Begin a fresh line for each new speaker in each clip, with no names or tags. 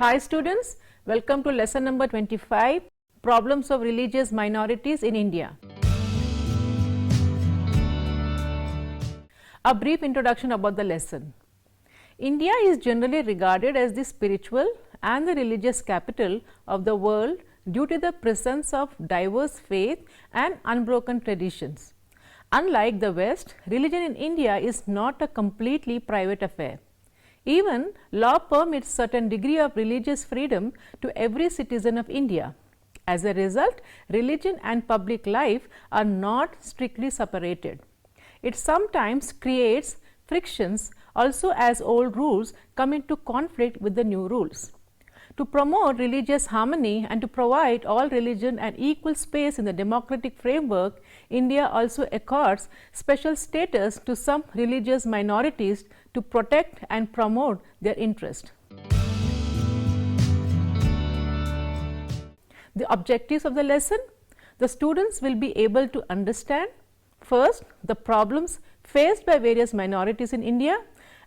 Hi students, welcome to lesson number 25, Problems of Religious Minorities in India. A brief introduction about the lesson. India is generally regarded as the spiritual and the religious capital of the world due to the presence of diverse faith and unbroken traditions. Unlike the West, religion in India is not a completely private affair. Even law permits certain degree of religious freedom to every citizen of India. As a result, religion and public life are not strictly separated. It sometimes creates frictions also as old rules come into conflict with the new rules. To promote religious harmony and to provide all religion an equal space in the democratic framework, India also accords special status to some religious minorities to protect and promote their interest. The objectives of the lesson: the students will be able to understand first the problems faced by various minorities in India,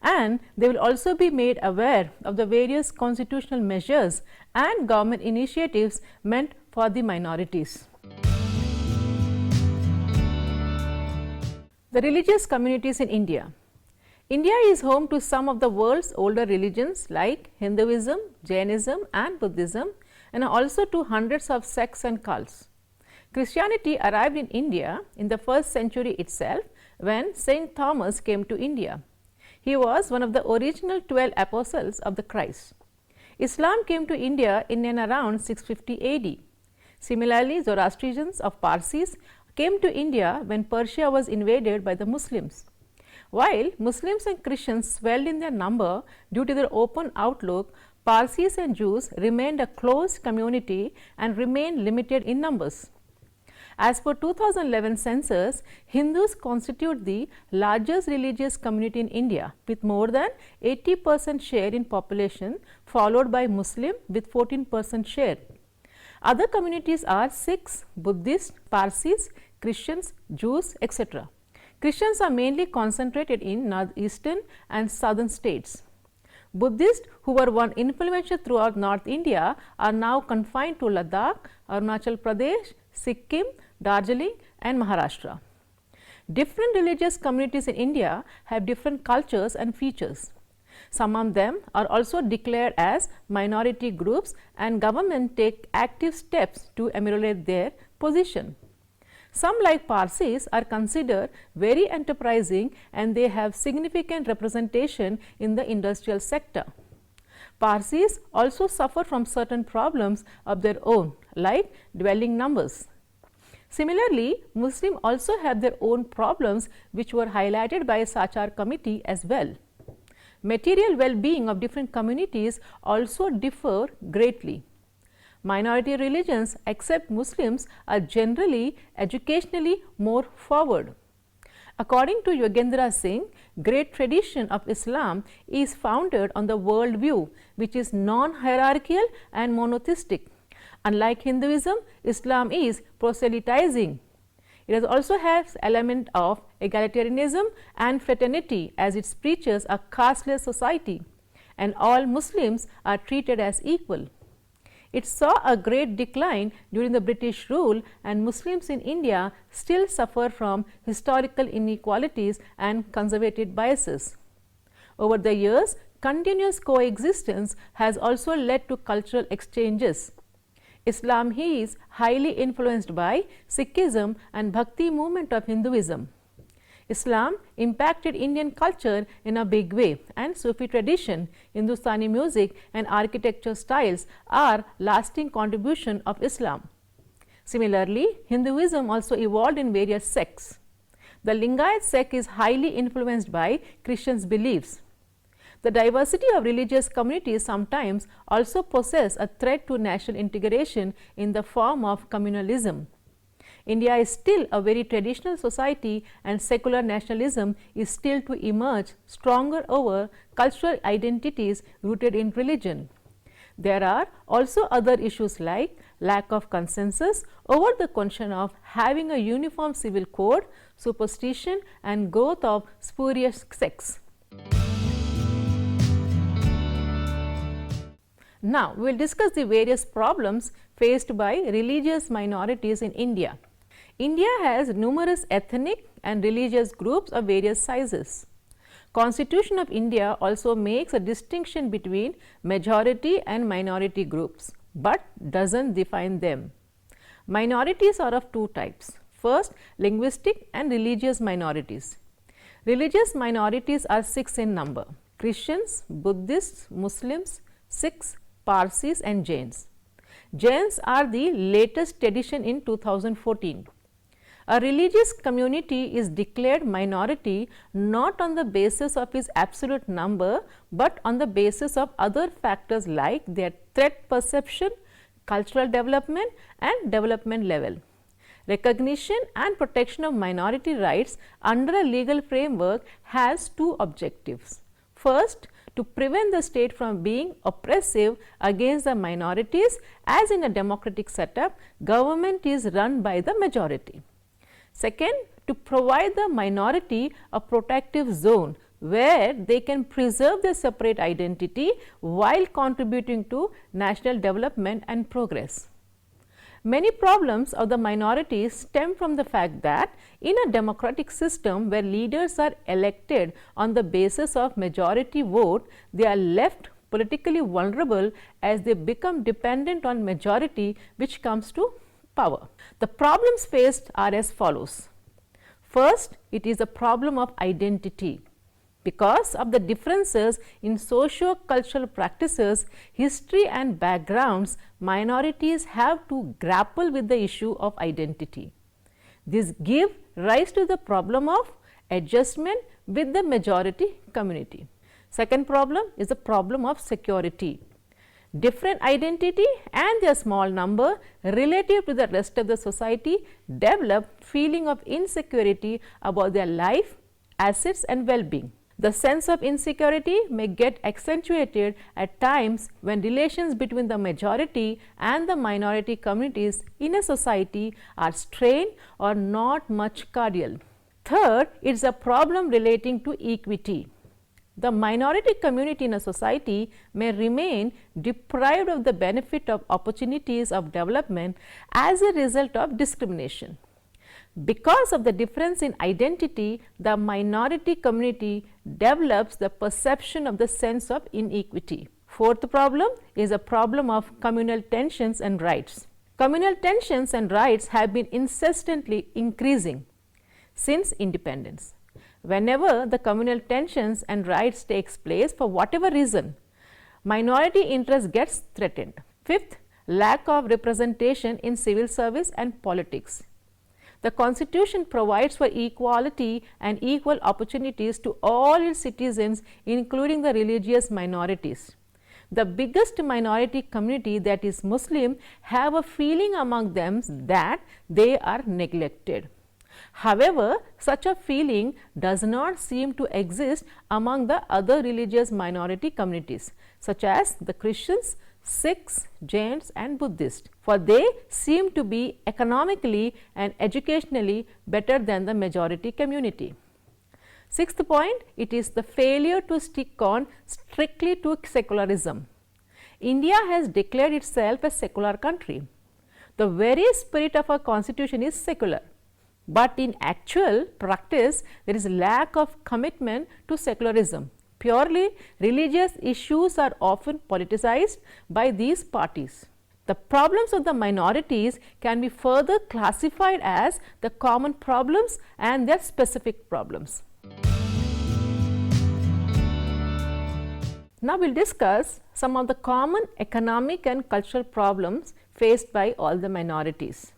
and they will also be made aware of the various constitutional measures and government initiatives meant for the minorities. The religious communities in India. India is home to some of the world's older religions like Hinduism, Jainism and Buddhism, and also to hundreds of sects and cults. Christianity arrived in India in the 1st century itself when Saint Thomas came to India. He was one of the original 12 apostles of the Christ. Islam came to India in and around 650 AD. Similarly, Zoroastrians of Parsis came to India when Persia was invaded by the Muslims. While Muslims and Christians swelled in their number due to their open outlook, Parsis and Jews remained a closed community and remained limited in numbers. As per 2011 census, Hindus constitute the largest religious community in India with more than 80% share in population, followed by Muslim with 14% share. Other communities are Sikhs, Buddhists, Parsis, Christians, Jews, etc. Christians are mainly concentrated in northeastern and southern states. Buddhists, who were once influential throughout North India, are now confined to Ladakh, Arunachal Pradesh, Sikkim, Darjeeling and Maharashtra. Different religious communities in India have different cultures and features. Some of them are also declared as minority groups, and government take active steps to ameliorate their position. Some, like Parsis, are considered very enterprising and they have significant representation in the industrial sector. Parsis also suffer from certain problems of their own, like dwelling numbers. Similarly, Muslims also have their own problems which were highlighted by a Sachar committee as well. Material well-being of different communities also differ greatly. Minority religions except Muslims are generally educationally more forward. According to Yogendra Singh, great tradition of Islam is founded on the world view which is non-hierarchical and monotheistic. Unlike Hinduism, Islam is proselytizing. It also has element of egalitarianism and fraternity as it preaches a casteless society, and all Muslims are treated as equal. It saw a great decline during the British rule, and Muslims in India still suffer from historical inequalities and conservative biases. Over the years, continuous coexistence has also led to cultural exchanges. Islam is highly influenced by Sikhism and Bhakti movement of Hinduism. Islam impacted Indian culture in a big way, and Sufi tradition, Hindustani music and architecture styles are lasting contribution of Islam. Similarly, Hinduism also evolved in various sects. The Lingayat sect is highly influenced by Christians' beliefs. The diversity of religious communities sometimes also poses a threat to national integration in the form of communalism. India is still a very traditional society, and secular nationalism is still to emerge stronger over cultural identities rooted in religion. There are also other issues like lack of consensus over the question of having a uniform civil code, superstition and growth of spurious sects. Now, we will discuss the various problems faced by religious minorities in India. India has numerous ethnic and religious groups of various sizes. Constitution of India also makes a distinction between majority and minority groups, but does not define them. Minorities are of two types. First, linguistic and religious minorities. Religious minorities are 6 in number: Christians, Buddhists, Muslims, Sikhs, Parsis and Jains. Jains are the latest addition in 2014. A religious community is declared minority not on the basis of its absolute number, but on the basis of other factors like their threat perception, cultural development and development level. Recognition and protection of minority rights under a legal framework has two objectives. First, to prevent the state from being oppressive against the minorities, as in a democratic setup, government is run by the majority. Second, to provide the minority a protective zone where they can preserve their separate identity while contributing to national development and progress. Many problems of the minorities stem from the fact that in a democratic system where leaders are elected on the basis of majority vote, they are left politically vulnerable as they become dependent on majority which comes to power. The problems faced are as follows. First, it is a problem of identity. Because of the differences in socio-cultural practices, history and backgrounds, minorities have to grapple with the issue of identity. This gives rise to the problem of adjustment with the majority community. Second problem is the problem of security. Different identity and their small number relative to the rest of the society develop feeling of insecurity about their life, assets and well-being. The sense of insecurity may get accentuated at times when relations between the majority and the minority communities in a society are strained or not much cordial. Third, it is a problem relating to equity. The minority community in a society may remain deprived of the benefit of opportunities of development as a result of discrimination. Because of the difference in identity, the minority community develops the perception of the sense of inequity. Fourth problem is a problem of communal tensions and rights. Communal tensions and rights have been incessantly increasing since independence. Whenever the communal tensions and rights takes place for whatever reason, minority interest gets threatened. Fifth, lack of representation in civil service and politics. The Constitution provides for equality and equal opportunities to all its citizens, including the religious minorities. The biggest minority community, that is Muslim, have a feeling among them that they are neglected. However, such a feeling does not seem to exist among the other religious minority communities, such as the Christians, Sikhs, Jains and Buddhists, for they seem to be economically and educationally better than the majority community. Sixth point, it is the failure to stick on strictly to secularism. India has declared itself a secular country. The very spirit of our constitution is secular, but in actual practice there is lack of commitment to secularism. Purely religious issues are often politicized by these parties. The problems of the minorities can be further classified as the common problems and their specific problems. Now, we will discuss some of the common economic and cultural problems faced by all the minorities.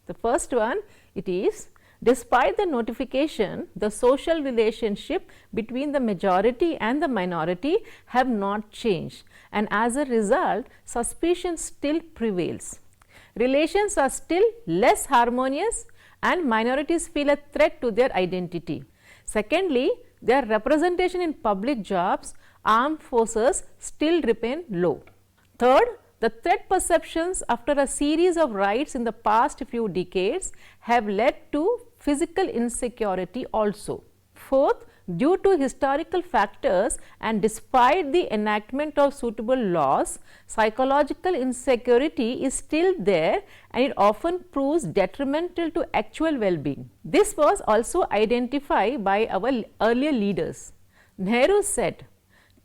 The first one, it is, despite the notification, the social relationship between the majority and the minority have not changed, and as a result, suspicion still prevails. Relations are still less harmonious and minorities feel a threat to their identity. Secondly, their representation in public jobs, armed forces still remain low. Third, the threat perceptions after a series of riots in the past few decades have led to physical insecurity also. Fourth, Due to historical factors and despite the enactment of suitable laws, psychological insecurity is still there and it often proves detrimental to actual well-being. This was also identified by our earlier leaders. Nehru said,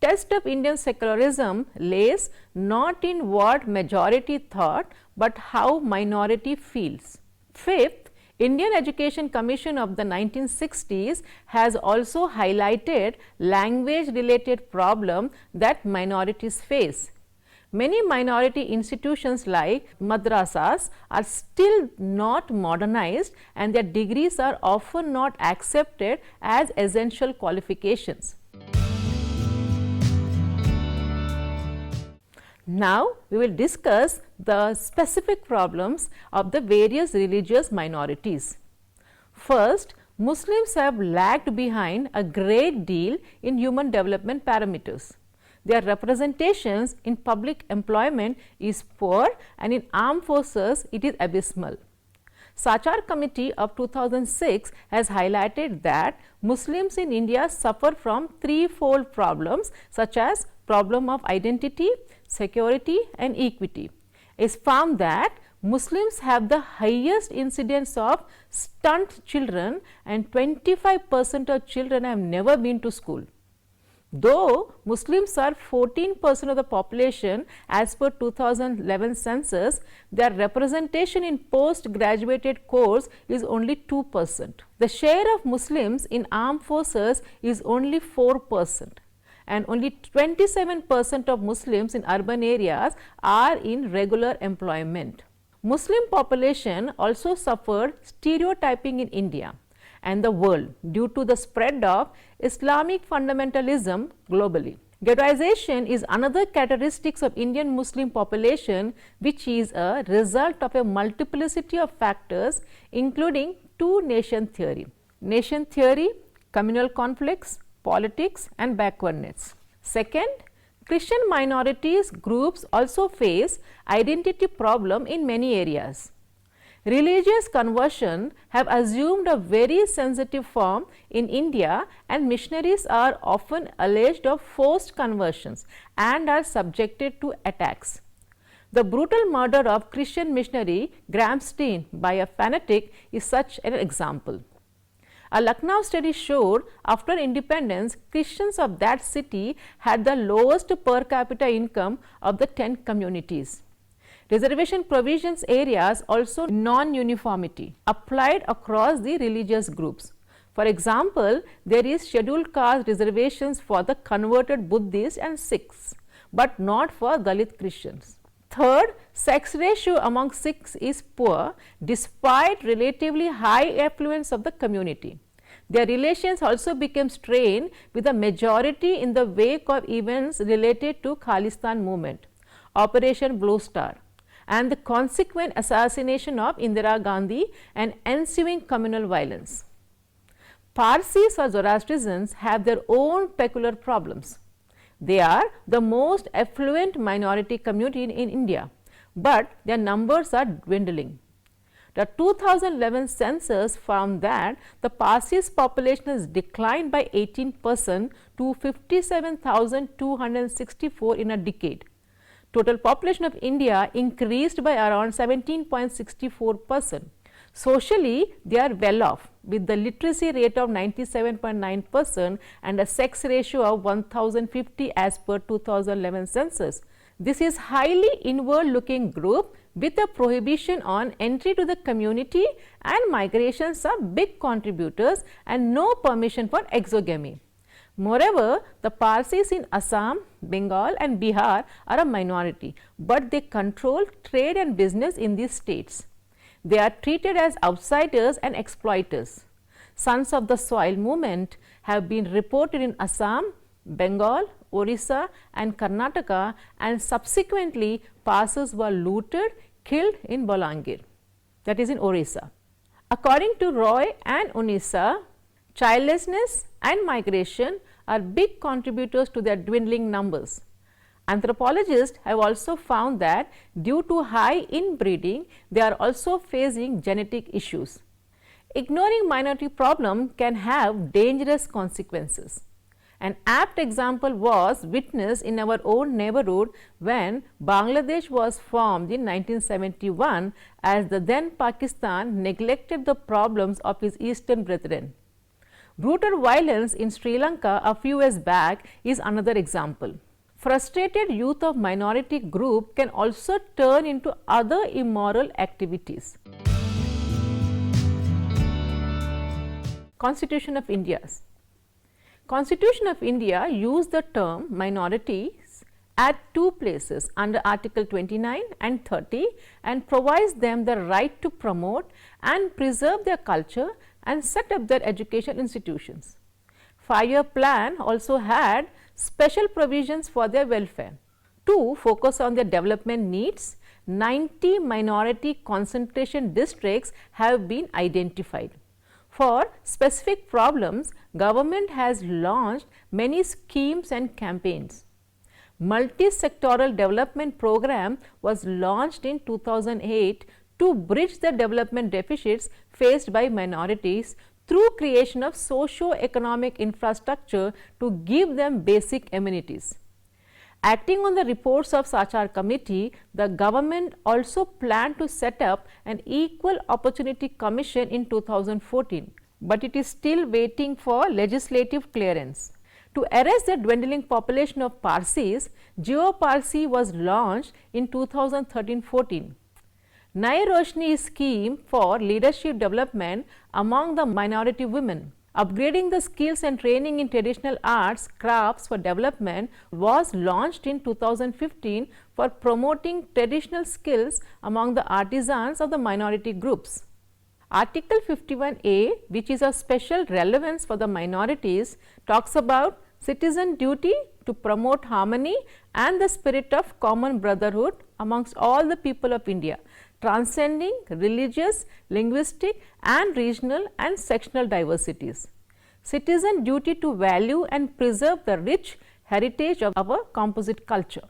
"Test of Indian secularism lays not in what majority thought, but how minority feels." Fifth, Indian Education Commission of the 1960s has also highlighted language related problem that minorities face. Many minority institutions like madrasas are still not modernized and their degrees are often not accepted as essential qualifications. Now, we will discuss the specific problems of the various religious minorities. First, Muslims have lagged behind a great deal in human development parameters. Their representations in public employment is poor and in armed forces it is abysmal. Sachar Committee of 2006 has highlighted that Muslims in India suffer from threefold problems such as problem of identity, security and equity. It's found that Muslims have the highest incidence of stunt children and 25% of children have never been to school. Though Muslims are 14% of the population as per 2011 census, their representation in postgraduate course is only 2%. The share of Muslims in armed forces is only 4%. And only 27% of Muslims in urban areas are in regular employment. Muslim population also suffered stereotyping in India and the world due to the spread of Islamic fundamentalism globally. Ghettoization is another characteristic of Indian Muslim population, which is a result of a multiplicity of factors including two-nation theory. Nation theory, communal conflicts, politics and backwardness. Second, Christian minorities groups also face identity problem in many areas. Religious conversion have assumed a very sensitive form in India and missionaries are often alleged of forced conversions and are subjected to attacks. The brutal murder of Christian missionary Gramstein by a fanatic is such an example. A Lucknow study showed after independence, Christians of that city had the lowest per capita income of the 10 communities. Reservation provisions areas also non-uniformity applied across the religious groups. For example, there is scheduled caste reservations for the converted Buddhists and Sikhs, but not for Dalit Christians. Third, sex ratio among Sikhs is poor despite relatively high affluence of the community. Their relations also became strained with the majority in the wake of events related to Khalistan movement, Operation Blue Star, and the consequent assassination of Indira Gandhi and ensuing communal violence. Parsis or Zoroastrians have their own peculiar problems. They are the most affluent minority community in India, but their numbers are dwindling. The 2011 census found that the Parsis population has declined by 18% to 57,264 in a decade. Total population of India increased by around 17.64%. Socially, they are well off with the literacy rate of 97.9% and a sex ratio of 1050 as per 2011 census. This is highly inward looking group with a prohibition on entry to the community and migrations are big contributors and no permission for exogamy. Moreover, the Parsis in Assam, Bengal and Bihar are a minority, but they control trade and business in these states. They are treated as outsiders and exploiters. Sons of the Soil movement have been reported in Assam, Bengal, Orissa and Karnataka, and subsequently Parsis were looted, killed in Bolangir, that is in Orissa. According to Roy and Unisa, childlessness and migration are big contributors to their dwindling numbers. Anthropologists have also found that due to high inbreeding, they are also facing genetic issues. Ignoring minority problem can have dangerous consequences. An apt example was witnessed in our own neighborhood when Bangladesh was formed in 1971, as the then Pakistan neglected the problems of its eastern brethren. Brutal violence in Sri Lanka a few years back is another example. Frustrated youth of minority group can also turn into other immoral activities. Constitution of India. Constitution of India used the term minorities at two places under Article 29 and 30 and provides them the right to promote and preserve their culture and set up their education institutions. 5-year plan also had special provisions for their welfare. To focus on their development needs, 90 minority concentration districts have been identified. For specific problems, government has launched many schemes and campaigns. Multi-sectoral development program was launched in 2008 to bridge the development deficits faced by minorities through creation of socio-economic infrastructure to give them basic amenities. Acting on the reports of Sachar committee, the government also planned to set up an Equal Opportunity Commission in 2014, but it is still waiting for legislative clearance. To arrest the dwindling population of Parsis, 𝗬𝗓𝗪 was launched in 2013-14. 𝗧𝗦𝗔𝗧 scheme for leadership development among the minority women. Upgrading the skills and training in traditional arts, crafts for development was launched in 2015 for promoting traditional skills among the artisans of the minority groups. Article 51A, which is of special relevance for the minorities, talks about citizen duty to promote harmony and the spirit of common brotherhood amongst all the people of India, transcending religious, linguistic and regional and sectional diversities. Citizen duty to value and preserve the rich heritage of our composite culture.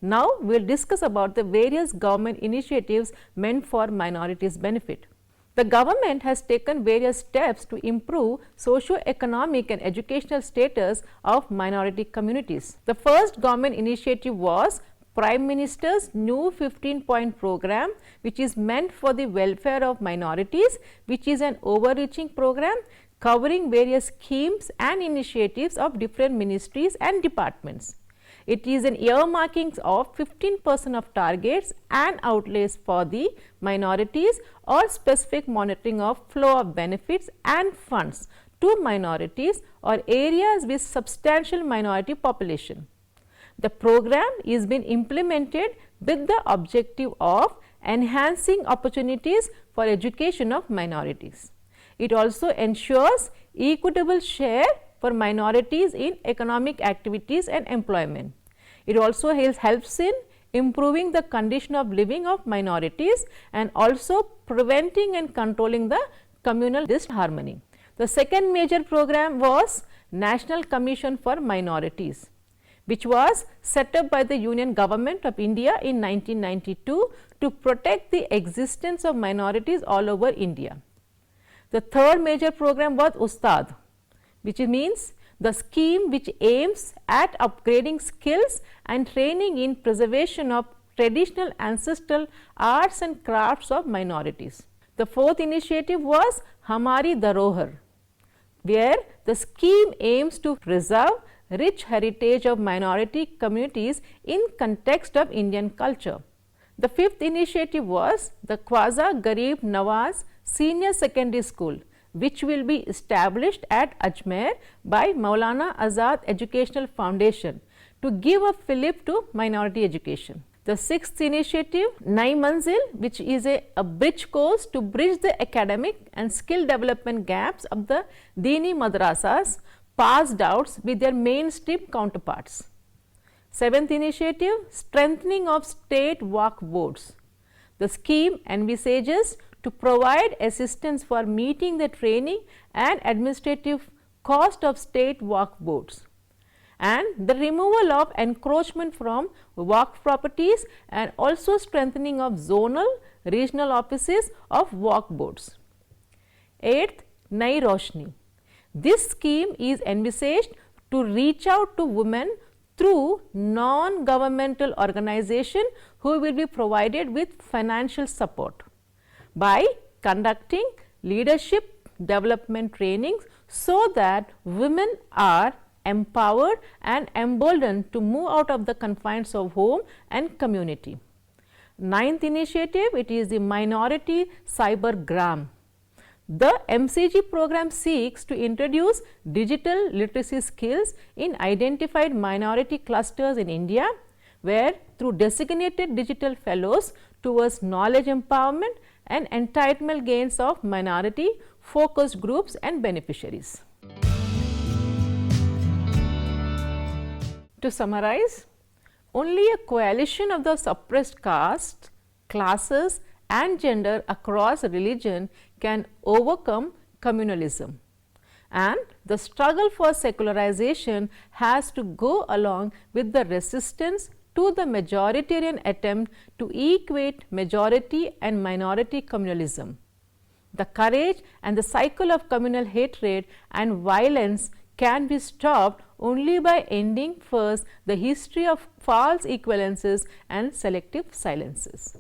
Now, we will discuss about the various government initiatives meant for minorities' benefit. The government has taken various steps to improve socio-economic and educational status of minority communities. The first government initiative was Prime Minister's new 15-point program, which is meant for the welfare of minorities, which is an overreaching program covering various schemes and initiatives of different ministries and departments. It is an earmarking of 15% of targets and outlays for the minorities or specific monitoring of flow of benefits and funds to minorities or areas with substantial minority population. The program is being implemented with the objective of enhancing opportunities for education of minorities. It also ensures equitable share for minorities in economic activities and employment. It also helps in improving the condition of living of minorities and also preventing and controlling the communal disharmony. The second major program was National Commission for Minorities, which was set up by the Union Government of India in 1992 to protect the existence of minorities all over India. The third major program was 𝗧𝗦𝗔𝗧, which means the scheme which aims at upgrading skills and training in preservation of traditional ancestral arts and crafts of minorities. The fourth initiative was Hamari Dharohar, where the scheme aims to preserve rich heritage of minority communities in context of Indian culture. The fifth initiative was the Khwaja Garib Nawaz Senior Secondary School, which will be established at Ajmer by Maulana Azad Educational Foundation to give a fillip to minority education. The sixth initiative, Nai Manzil, which is a bridge course to bridge the academic and skill development gaps of the Dini madrasas passed out with their mainstream counterparts. Seventh initiative, strengthening of state Waqf boards. The scheme envisages to provide assistance for meeting the training and administrative cost of state Waqf boards, and the removal of encroachment from Waqf properties and also strengthening of zonal, regional offices of Waqf boards. 8th, Nai Roshni. This scheme is envisaged to reach out to women through non-governmental organization who will be provided with financial support by conducting leadership development trainings so that women are empowered and emboldened to move out of the confines of home and community. 9th initiative, it is the Minority Cyber Gram. The MCG program seeks to introduce digital literacy skills in identified minority clusters in India, where through designated digital fellows towards knowledge empowerment and entitlement gains of minority focused groups and beneficiaries. To summarize, only a coalition of the suppressed castes, classes and gender across religion can overcome communalism, and the struggle for secularization has to go along with the resistance to the majoritarian attempt to equate majority and minority communalism. The courage and the cycle of communal hatred and violence can be stopped only by ending first the history of false equivalences and selective silences.